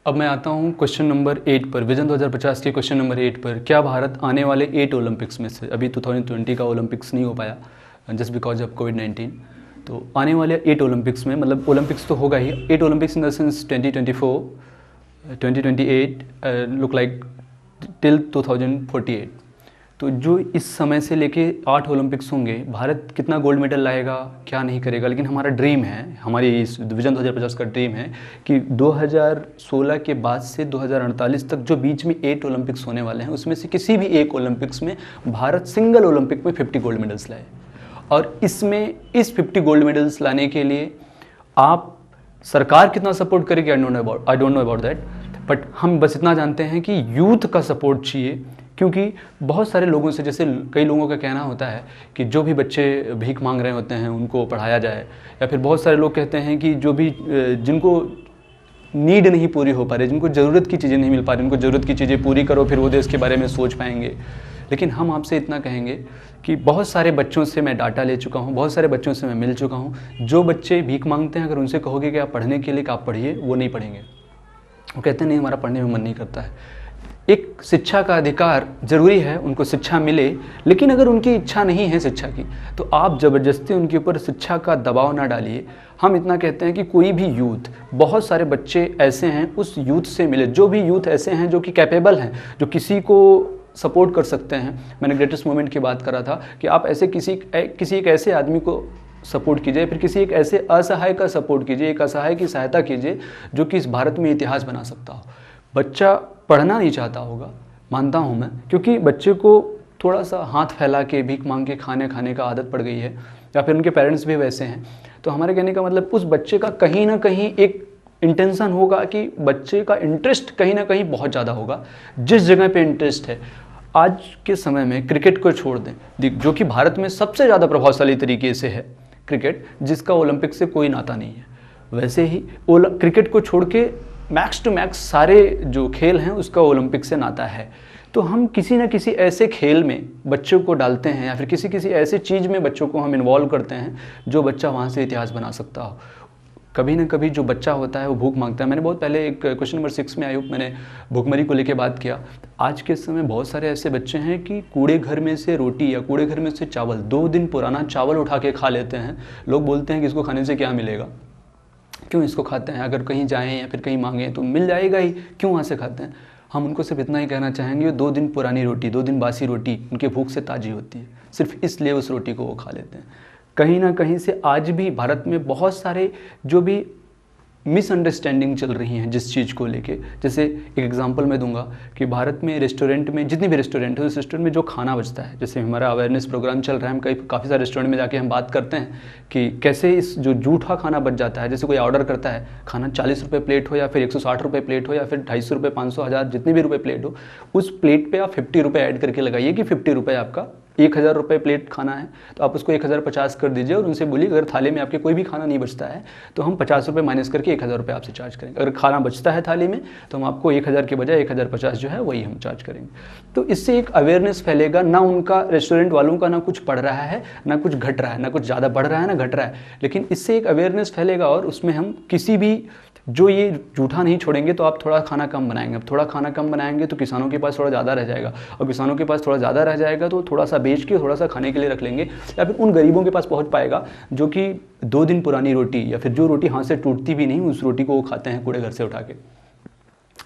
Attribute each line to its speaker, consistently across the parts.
Speaker 1: अब मैं आता हूँ क्वेश्चन नंबर 8 पर, विजन 2050 के क्वेश्चन नंबर 8 पर। क्या भारत आने वाले 8 ओलंपिक्स में से, अभी 2020 का ओलंपिक्स नहीं हो पाया जस्ट बिकॉज ऑफ कोविड-19, तो आने वाले 8 ओलंपिक्स में, मतलब ओलंपिक्स तो होगा ही, 8 Olympics in the sense 2024, 2028, look like till 2048। तो जो इस समय से लेके 8 ओलंपिक्स होंगे, भारत कितना गोल्ड मेडल लाएगा, क्या नहीं करेगा, लेकिन हमारा ड्रीम है, हमारी इस विजन 2050 का ड्रीम है कि 2016 के बाद से 2048 तक जो बीच में 8 ओलंपिक्स होने वाले हैं, उसमें से किसी भी एक ओलंपिक्स में भारत सिंगल ओलंपिक में 50 गोल्ड मेडल्स लाए। और इसमें इस 50 गोल्ड मेडल्स लाने के लिए आप सरकार कितना सपोर्ट करेगी, I don't know about that, but हम बस इतना जानते हैं कि यूथ का सपोर्ट चाहिए। क्योंकि बहुत सारे लोगों से, जैसे कई लोगों का कहना होता है कि जो भी बच्चे भीख मांग रहे होते हैं उनको पढ़ाया जाए, या फिर बहुत सारे लोग कहते हैं कि जो भी जिनको नीड नहीं पूरी हो पा रही, जिनको ज़रूरत की चीज़ें नहीं मिल पा रही, उनको ज़रूरत की चीज़ें पूरी करो, फिर वो देश के बारे में सोच पाएंगे। लेकिन हम आपसे इतना कहेंगे कि बहुत सारे बच्चों से मैं डाटा ले चुका हूँ, बहुत सारे बच्चों से मैं मिल चुका हूँ, जो बच्चे भीख मांगते हैं, अगर उनसे कहोगे कि आप पढ़ने के लिए कि आप पढ़िए, वो नहीं पढ़ेंगे। वो कहते हैं नहीं, हमारा पढ़ने में मन नहीं करता है। एक शिक्षा का अधिकार ज़रूरी है, उनको शिक्षा मिले, लेकिन अगर उनकी इच्छा नहीं है शिक्षा की, तो आप ज़बरदस्ती उनके ऊपर शिक्षा का दबाव ना डालिए। हम इतना कहते हैं कि कोई भी यूथ, बहुत सारे बच्चे ऐसे हैं, उस यूथ से मिले, जो भी यूथ ऐसे हैं जो कि कैपेबल हैं, जो किसी को सपोर्ट कर सकते हैं। मैंने ग्रेटेस्ट मोमेंट की बात करा था कि आप ऐसे किसी एक ऐसे आदमी को सपोर्ट कीजिए, फिर किसी एक ऐसे असहाय का सपोर्ट कीजिए, एक असहाय की सहायता कीजिए जो कि इस भारत में इतिहास बना सकता हो। बच्चा पढ़ना नहीं चाहता होगा, मानता हूँ मैं, क्योंकि बच्चे को थोड़ा सा हाथ फैला के भीख मांग के खाने का आदत पड़ गई है, या फिर उनके पेरेंट्स भी वैसे हैं। तो हमारे कहने का मतलब उस बच्चे का कहीं ना कहीं एक इंटेंशन होगा कि बच्चे का इंटरेस्ट कहीं ना कहीं बहुत ज़्यादा होगा। जिस जगह पे इंटरेस्ट है, आज के समय में क्रिकेट को छोड़ दें, जो कि भारत में सबसे ज़्यादा प्रभावशाली तरीके से है क्रिकेट, जिसका ओलंपिक से कोई नाता नहीं है, वैसे ही क्रिकेट को छोड़ के मैक्स टू मैक्स सारे जो खेल हैं उसका ओलंपिक से नाता है। तो हम किसी न किसी ऐसे खेल में बच्चों को डालते हैं, या फिर किसी ऐसे चीज़ में बच्चों को हम इन्वॉल्व करते हैं जो बच्चा वहाँ से इतिहास बना सकता हो। कभी ना कभी जो बच्चा होता है वो भूख मांगता है। मैंने बहुत पहले एक क्वेश्चन नंबर 6 में मैंने भूखमरी को लेकर बात किया। आज के समय बहुत सारे ऐसे बच्चे हैं कि कूड़े घर में से रोटी या कूड़े घर में से चावल, 2 दिन पुराना चावल उठा के खा लेते हैं। लोग बोलते हैं कि इसको खाने से क्या मिलेगा, क्यों इसको खाते हैं, अगर कहीं जाएं या फिर कहीं मांगें तो मिल जाएगा ही, क्यों वहाँ से खाते हैं। हम उनको सिर्फ इतना ही कहना चाहेंगे, 2 दिन पुरानी रोटी, 2 दिन बासी रोटी उनके भूख से ताज़ी होती है, सिर्फ इसलिए उस रोटी को वो खा लेते हैं। कहीं ना कहीं से आज भी भारत में बहुत सारे जो भी मिसअंडरस्टैंडिंग चल रही हैं जिस चीज़ को लेके। जैसे एक एग्जांपल मैं दूंगा कि भारत में रेस्टोरेंट में, जितने भी रेस्टोरेंट है, उस रेस्टोरेंट में जो खाना बचता है, जैसे हमारा अवेयरनेस प्रोग्राम चल रहा है, हम काफ़ी सारे रेस्टोरेंट में जाके हम बात करते हैं कि कैसे इस जो जूठा खाना बच जाता है। जैसे कोई ऑर्डर करता है खाना, 40 रुपये प्लेट हो या फिर 160 रुपये प्लेट हो या फिर 250 रुपये, 500, 1000, जितने भी रुपये प्लेट हो, उस प्लेट पर आप 50 रुपये ऐड करके लगाइए कि 50 रुपये आपका 1000 रुपये प्लेट खाना है, तो आप उसको 1050 कर दीजिए और उनसे बोलिए अगर थाली में आपके कोई भी खाना नहीं बचता है तो हम 50 रुपये माइनस करके 1000 रुपये आपसे चार्ज करेंगे। अगर खाना बचता है थाली में तो हम आपको 1000 के बजाय 1050 जो है वही हम चार्ज करेंगे। तो इससे एक अवेयरनेस फैलेगा, ना उनका, रेस्टोरेंट वालों का ना कुछ बढ़ रहा है, ना कुछ घट रहा है, ना कुछ ज़्यादा बढ़ रहा है ना घट रहा है, लेकिन इससे एक अवेयरनेस फैलेगा और उसमें हम किसी भी जो ये जूठा नहीं छोड़ेंगे तो आप थोड़ा खाना कम बनाएंगे। अब थोड़ा खाना कम बनाएंगे तो किसानों के पास थोड़ा ज़्यादा रह जाएगा, और किसानों के पास थोड़ा ज़्यादा रह जाएगा तो थोड़ा सा बेच के थोड़ा सा खाने के लिए रख लेंगे, या फिर उन गरीबों के पास पहुंच पाएगा जो कि 2 दिन पुरानी रोटी, या फिर जो रोटी हाथ से टूटती भी नहीं, उस रोटी को वो खाते हैं कूड़े घर से उठा के।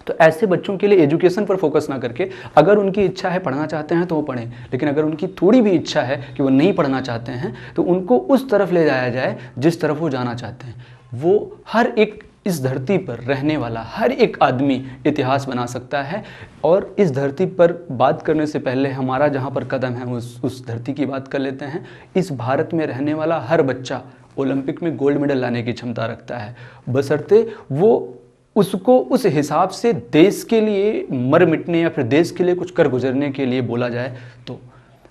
Speaker 1: तो ऐसे बच्चों के लिए एजुकेशन पर फोकस ना करके, अगर उनकी इच्छा है पढ़ना चाहते हैं तो वो पढ़ें, लेकिन अगर उनकी थोड़ी भी इच्छा है कि वो नहीं पढ़ना चाहते हैं तो उनको उस तरफ ले जाया जाए जिस तरफ वो जाना चाहते हैं। वो हर एक इस धरती पर रहने वाला हर एक आदमी इतिहास बना सकता है। और इस धरती पर बात करने से पहले हमारा जहाँ पर कदम है उस धरती की बात कर लेते हैं। इस भारत में रहने वाला हर बच्चा ओलंपिक में गोल्ड मेडल लाने की क्षमता रखता है, बशर्ते वो उसको उस हिसाब से देश के लिए मर मिटने या फिर देश के लिए कुछ कर गुजरने के लिए बोला जाए। तो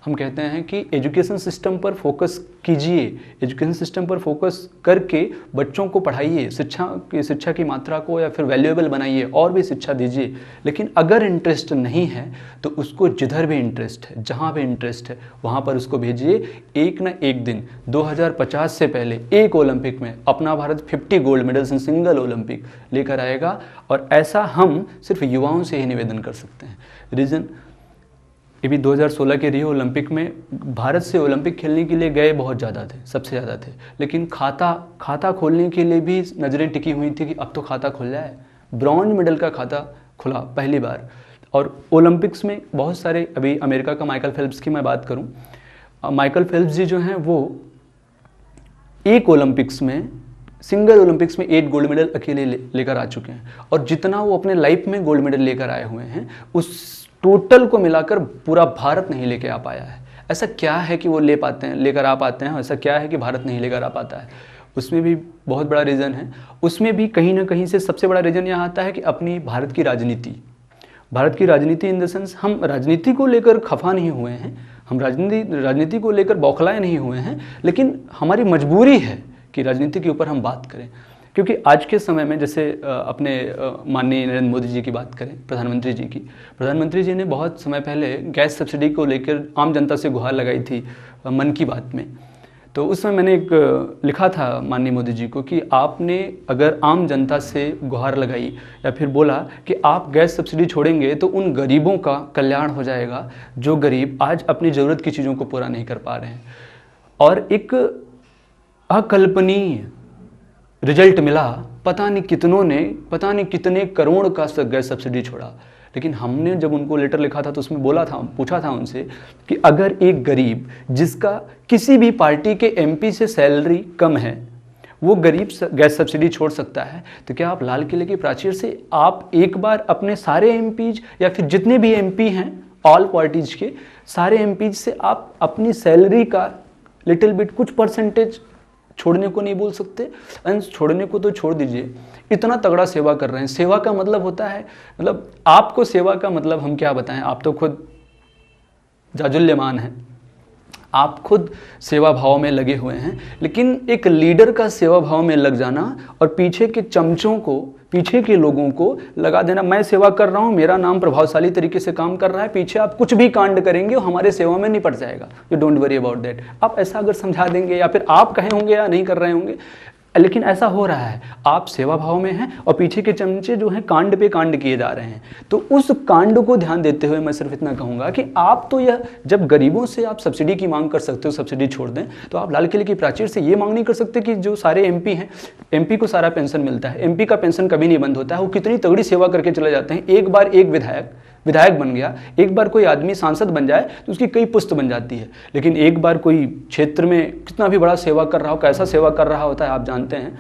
Speaker 1: हम कहते हैं कि एजुकेशन सिस्टम पर फोकस कीजिए, एजुकेशन सिस्टम पर फोकस करके बच्चों को पढ़ाइए, शिक्षा की मात्रा को या फिर वैल्यूएबल बनाइए और भी शिक्षा दीजिए। लेकिन अगर इंटरेस्ट नहीं है तो उसको जिधर भी इंटरेस्ट है, जहाँ भी इंटरेस्ट है वहाँ पर उसको भेजिए। एक ना एक दिन 2050 से पहले एक ओलंपिक में अपना Bharat 50 gold medals in single Olympic लेकर आएगा। और ऐसा हम सिर्फ युवाओं से ही निवेदन कर सकते हैं। रीज़न ये भी 2016 के रियो ओलंपिक में भारत से ओलंपिक खेलने के लिए गए बहुत ज़्यादा थे, सबसे ज़्यादा थे, लेकिन खाता खोलने के लिए भी नज़रें टिकी हुई थी कि अब तो खाता खुल जाए। ब्रॉन्ज मेडल का खाता खुला पहली बार। और ओलंपिक्स में बहुत सारे, अभी अमेरिका का माइकल फेल्प्स की मैं बात करूं, माइकल फेल्प्स जी जो हैं वो एक ओलंपिक्स में, सिंगल ओलंपिक्स में 8 गोल्ड मेडल अकेले लेकर आ चुके हैं। और जितना वो अपने लाइफ में गोल्ड मेडल लेकर आए हुए हैं उस टोटल को मिलाकर पूरा भारत नहीं लेके आ पाया है। ऐसा क्या है कि वो लेकर आ पाते हैं, ऐसा क्या है कि भारत नहीं लेकर आ पाता है? उसमें भी बहुत बड़ा रीज़न है। उसमें भी कहीं ना कहीं से सबसे बड़ा रीज़न यहाँ आता है कि अपनी भारत की राजनीति इन द सेंस, हम राजनीति को लेकर खफा नहीं हुए हैं, हम राजनीति को लेकर बौखलाए नहीं हुए हैं, लेकिन हमारी मजबूरी है कि राजनीति के ऊपर हम बात करें। क्योंकि आज के समय में जैसे अपने माननीय नरेंद्र मोदी जी की बात करें, प्रधानमंत्री जी ने बहुत समय पहले गैस सब्सिडी को लेकर आम जनता से गुहार लगाई थी मन की बात में। तो उस समय मैंने एक लिखा था माननीय मोदी जी को कि आपने अगर आम जनता से गुहार लगाई या फिर बोला कि आप गैस सब्सिडी छोड़ेंगे तो उन गरीबों का कल्याण हो जाएगा जो गरीब आज अपनी ज़रूरत की चीज़ों को पूरा नहीं कर पा रहे हैं। और एक अकल्पनीय रिजल्ट मिला, पता नहीं कितने करोड़ का गैस सब्सिडी छोड़ा। लेकिन हमने जब उनको लेटर लिखा था तो उसमें पूछा था उनसे कि अगर एक गरीब जिसका किसी भी पार्टी के एमपी से सैलरी कम है वो गरीब गैस सब्सिडी छोड़ सकता है, तो क्या आप लाल किले की प्राचीर से आप एक बार अपने सारे एमपीज या फिर जितने भी एमपी हैं ऑल पार्टीज के सारे एमपीज से आप अपनी सैलरी का लिटिल बिट कुछ परसेंटेज छोड़ने को नहीं बोल सकते? अंश छोड़ने को तो छोड़ दीजिए, इतना तगड़ा सेवा कर रहे हैं। सेवा का मतलब होता है, मतलब आपको सेवा का मतलब हम क्या बताएं, आप तो खुद जाजुल्यमान हैं, आप खुद सेवा भाव में लगे हुए हैं। लेकिन एक लीडर का सेवा भाव में लग जाना और पीछे के चमचों को, पीछे के लोगों को लगा देना, मैं सेवा कर रहा हूं, मेरा नाम प्रभावशाली तरीके से काम कर रहा है, पीछे आप कुछ भी कांड करेंगे वो हमारे सेवा में निपट जाएगा, you don't worry about that. आप ऐसा अगर समझा देंगे या फिर आप कहे होंगे या नहीं कर रहे होंगे, लेकिन ऐसा हो रहा है, आप सेवा भाव में हैं और पीछे के चमचे जो हैं कांड पे कांड किए जा रहे हैं। तो उस कांड को ध्यान देते हुए मैं सिर्फ इतना कहूंगा कि आप तो यह, जब गरीबों से आप सब्सिडी की मांग कर सकते हो, सब्सिडी छोड़ दें, तो आप लाल किले की प्राचीर से ये मांग नहीं कर सकते कि जो सारे एमपी हैं, एमपी को सारा पेंशन मिलता है, एमपी का पेंशन कभी नहीं बंद होता है, वो कितनी तगड़ी सेवा करके चले जाते हैं। एक बार एक विधायक बन गया, एक बार कोई आदमी सांसद बन जाए तो उसकी कई पुस्त बन जाती है। लेकिन एक बार कोई क्षेत्र में कितना भी बड़ा सेवा कर रहा हो, कैसा सेवा कर रहा होता है आप जानते हैं।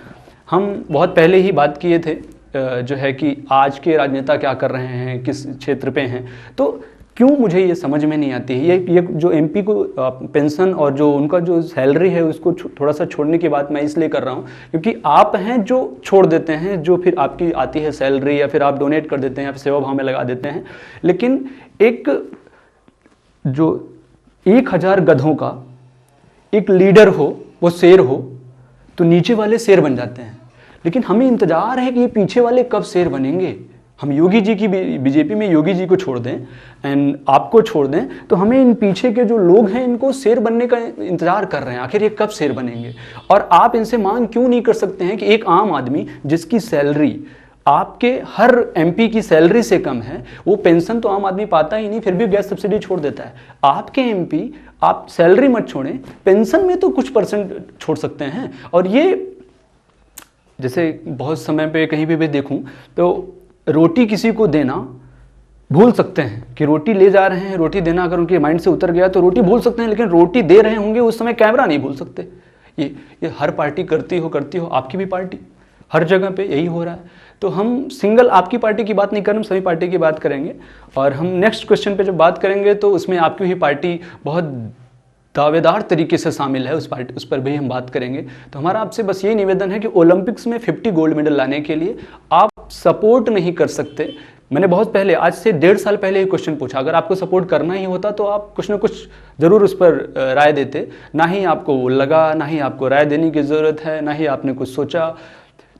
Speaker 1: हम बहुत पहले ही बात किए थे जो है कि आज के राजनेता क्या कर रहे हैं, किस क्षेत्र पे हैं, तो क्यों मुझे ये समझ में नहीं आती है। ये जो एमपी को पेंशन और जो उनका जो सैलरी है उसको थोड़ा सा छोड़ने की बात मैं इसलिए कर रहा हूँ क्योंकि आप हैं जो छोड़ देते हैं, जो फिर आपकी आती है सैलरी या फिर आप डोनेट कर देते हैं या फिर सेवा भाव में लगा देते हैं। लेकिन एक जो 1000 गधों का एक लीडर हो, वो शेर हो, तो नीचे वाले शेर बन जाते हैं। लेकिन हमें इंतजार है कि ये पीछे वाले कब शेर बनेंगे। हम योगी जी की बीजेपी में योगी जी को छोड़ दें एंड आपको छोड़ दें, तो हमें इन पीछे के जो लोग हैं इनको शेर बनने का इंतजार कर रहे हैं, आखिर ये कब शेर बनेंगे। और आप इनसे मांग क्यों नहीं कर सकते हैं कि एक आम आदमी जिसकी सैलरी आपके हर एमपी की सैलरी से कम है, वो पेंशन तो आम आदमी पाता ही नहीं, फिर भी गैस सब्सिडी छोड़ देता है। आपके एमपी, आप सैलरी मत छोड़ें, पेंशन में तो कुछ परसेंट छोड़ सकते हैं। और ये जैसे बहुत समय पे कहीं भी देखूं तो रोटी किसी को देना भूल सकते हैं कि रोटी ले जा रहे हैं, रोटी देना अगर उनके माइंड से उतर गया तो रोटी भूल सकते हैं, लेकिन रोटी दे रहे होंगे उस समय कैमरा नहीं भूल सकते। ये हर पार्टी करती हो, आपकी भी पार्टी, हर जगह पे यही हो रहा है। तो हम सिंगल आपकी पार्टी की बात नहीं कर रहे, हम सभी पार्टी की बात करेंगे। और हम नेक्स्ट क्वेश्चन पे जब बात करेंगे तो उसमें आपकी ही पार्टी बहुत दावेदार तरीके से शामिल है, उस पर भी हम बात करेंगे। तो हमारा आपसे बस यही निवेदन है कि ओलंपिक्स में 50 गोल्ड मेडल लाने के लिए आप सपोर्ट नहीं कर सकते मैंने बहुत पहले, आज से 1.5 साल पहले ये क्वेश्चन पूछा। अगर आपको सपोर्ट करना ही होता तो आप कुछ ना कुछ ज़रूर उस पर राय देते। ना ही आपको लगा, ना ही आपको राय देने की ज़रूरत है, ना ही आपने कुछ सोचा।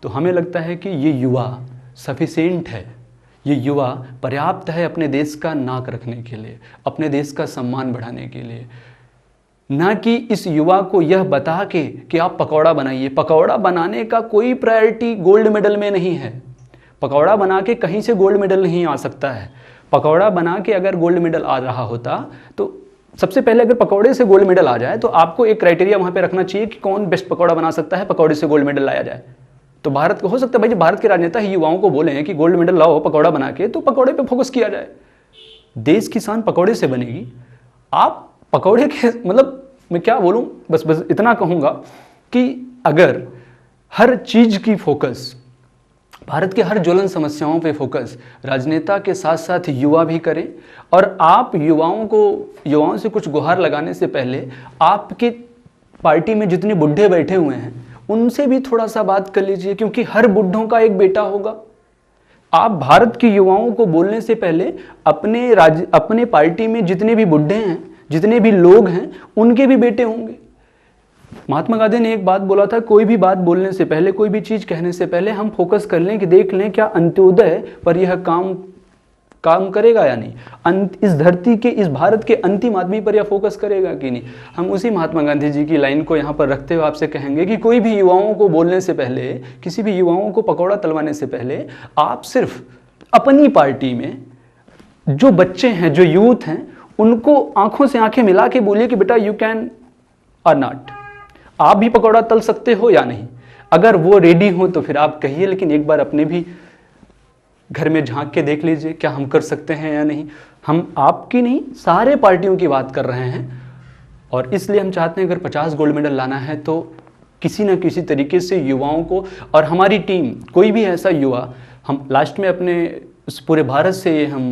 Speaker 1: तो हमें लगता है कि ये युवा सफिशिएंट है, ये युवा पर्याप्त है अपने देश का नाक रखने के लिए, अपने देश का सम्मान बढ़ाने के लिए। ना कि इस युवा को यह बता के कि आप पकौड़ा बनाइए। पकौड़ा बनाने का कोई प्रायोरिटी गोल्ड मेडल में नहीं है। पकौड़ा बना के कहीं से गोल्ड मेडल नहीं आ सकता है। पकौड़ा बना के अगर गोल्ड मेडल आ रहा होता तो सबसे पहले अगर पकौड़े से गोल्ड मेडल आ जाए तो आपको एक क्राइटेरिया वहाँ पे रखना चाहिए कि कौन बेस्ट पकौड़ा बना सकता है, पकौड़े से गोल्ड मेडल लाया जाए। तो भारत को हो सकता है भाई, भारत के राजनेता ही युवाओं को बोले हैं कि गोल्ड मेडल लाओ पकौड़ा बना के, तो पकौड़े पे फोकस किया जाए। देश की शान पकौड़े से बनेगी। आप पकौड़े के मतलब मैं क्या बोलूं, बस इतना कहूंगा कि अगर हर चीज की फोकस, भारत के हर ज्वलन समस्याओं पे फोकस राजनेता के साथ साथ युवा भी करें, और आप युवाओं से कुछ गुहार लगाने से पहले आपके पार्टी में जितने बुढ़े बैठे हुए हैं उनसे भी थोड़ा सा बात कर लीजिए, क्योंकि हर बुढ़ों का एक बेटा होगा। आप भारत के युवाओं को बोलने से पहले अपने पार्टी में जितने भी बुढ़े हैं, जितने भी लोग हैं, उनके भी बेटे होंगे। महात्मा गांधी ने एक बात बोला था, कोई भी बात बोलने से पहले, कोई भी चीज कहने से पहले हम फोकस कर लें कि देख लें क्या अंत्योदय पर यह काम करेगा या नहीं, इस धरती के, इस भारत के अंतिम आदमी पर यह फोकस करेगा कि नहीं। हम उसी महात्मा गांधी जी की लाइन को यहाँ पर रखते हुए आपसे कहेंगे कि कोई भी युवाओं को बोलने से पहले, किसी भी युवाओं को पकौड़ा तलवाने से पहले आप सिर्फ अपनी पार्टी में जो बच्चे हैं, जो यूथ हैं, उनको आंखों से आंखें मिला के बोलिए कि बेटा यू कैन और नॉट, आप भी पकौड़ा तल सकते हो या नहीं। अगर वो रेडी हो तो फिर आप कहिए, लेकिन एक बार अपने भी घर में झांक के देख लीजिए क्या हम कर सकते हैं या नहीं। हम आपकी नहीं, सारे पार्टियों की बात कर रहे हैं, और इसलिए हम चाहते हैं अगर 50 गोल्ड मेडल लाना है तो किसी न किसी तरीके से युवाओं को, और हमारी टीम, कोई भी ऐसा युवा, हम लास्ट में अपने इस पूरे भारत से ये हम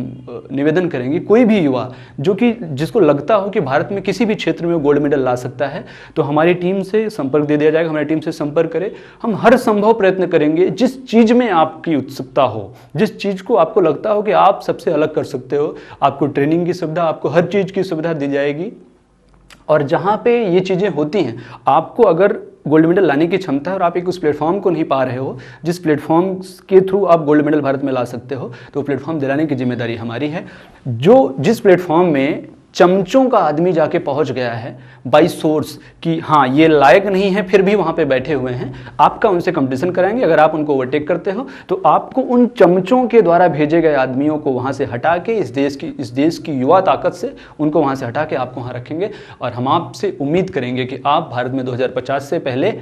Speaker 1: निवेदन करेंगे, कोई भी युवा जिसको लगता हो कि भारत में किसी भी क्षेत्र में गोल्ड मेडल ला सकता है तो हमारी टीम से संपर्क दे दिया जाएगा। हमारी टीम से संपर्क करें। हम हर संभव प्रयत्न करेंगे, जिस चीज़ में आपकी उत्सुकता हो, जिस चीज़ को आपको लगता हो कि आप सबसे अलग कर सकते हो, आपको ट्रेनिंग की सुविधा, आपको हर चीज़ की सुविधा दी जाएगी। और जहाँ पे ये चीज़ें होती हैं, आपको अगर गोल्ड मेडल लाने की क्षमता है और आप एक उस प्लेटफॉर्म को नहीं पा रहे हो जिस प्लेटफॉर्म के थ्रू आप गोल्ड मेडल भारत में ला सकते हो, तो प्लेटफॉर्म दिलाने की जिम्मेदारी हमारी है। जिस प्लेटफॉर्म में चमचों का आदमी जाके पहुंच गया है बाई सोर्स कि हाँ ये लायक नहीं है, फिर भी वहां पे बैठे हुए हैं, आपका उनसे कंपटीशन कराएंगे। अगर आप उनको ओवरटेक करते हो तो आपको उन चमचों के द्वारा भेजे गए आदमियों को वहां से हटा के इस देश की युवा ताकत से उनको वहां से हटा के आपको वहां रखेंगे। और हम आपसे उम्मीद करेंगे कि आप भारत में 2050 से पहले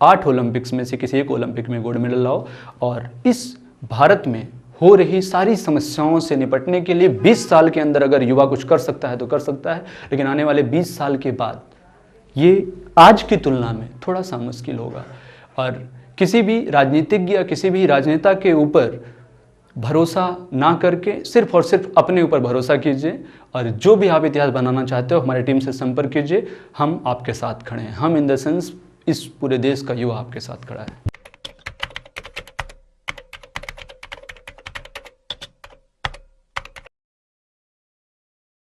Speaker 1: 8 ओलंपिक्स में से किसी एक ओलंपिक में गोल्ड मेडल लाओ, और इस भारत में हो रही सारी समस्याओं से निपटने के लिए 20 साल के अंदर अगर युवा कुछ कर सकता है तो कर सकता है, लेकिन आने वाले 20 साल के बाद ये आज की तुलना में थोड़ा सा मुश्किल होगा। और किसी भी राजनीतिज्ञ या किसी भी राजनेता के ऊपर भरोसा ना करके सिर्फ और सिर्फ अपने ऊपर भरोसा कीजिए, और जो भी आप इतिहास बनाना चाहते हो हमारी टीम से संपर्क कीजिए। हम आपके साथ खड़े हैं। हम इन द सेंस इस पूरे देश का युवा आपके साथ खड़ा है।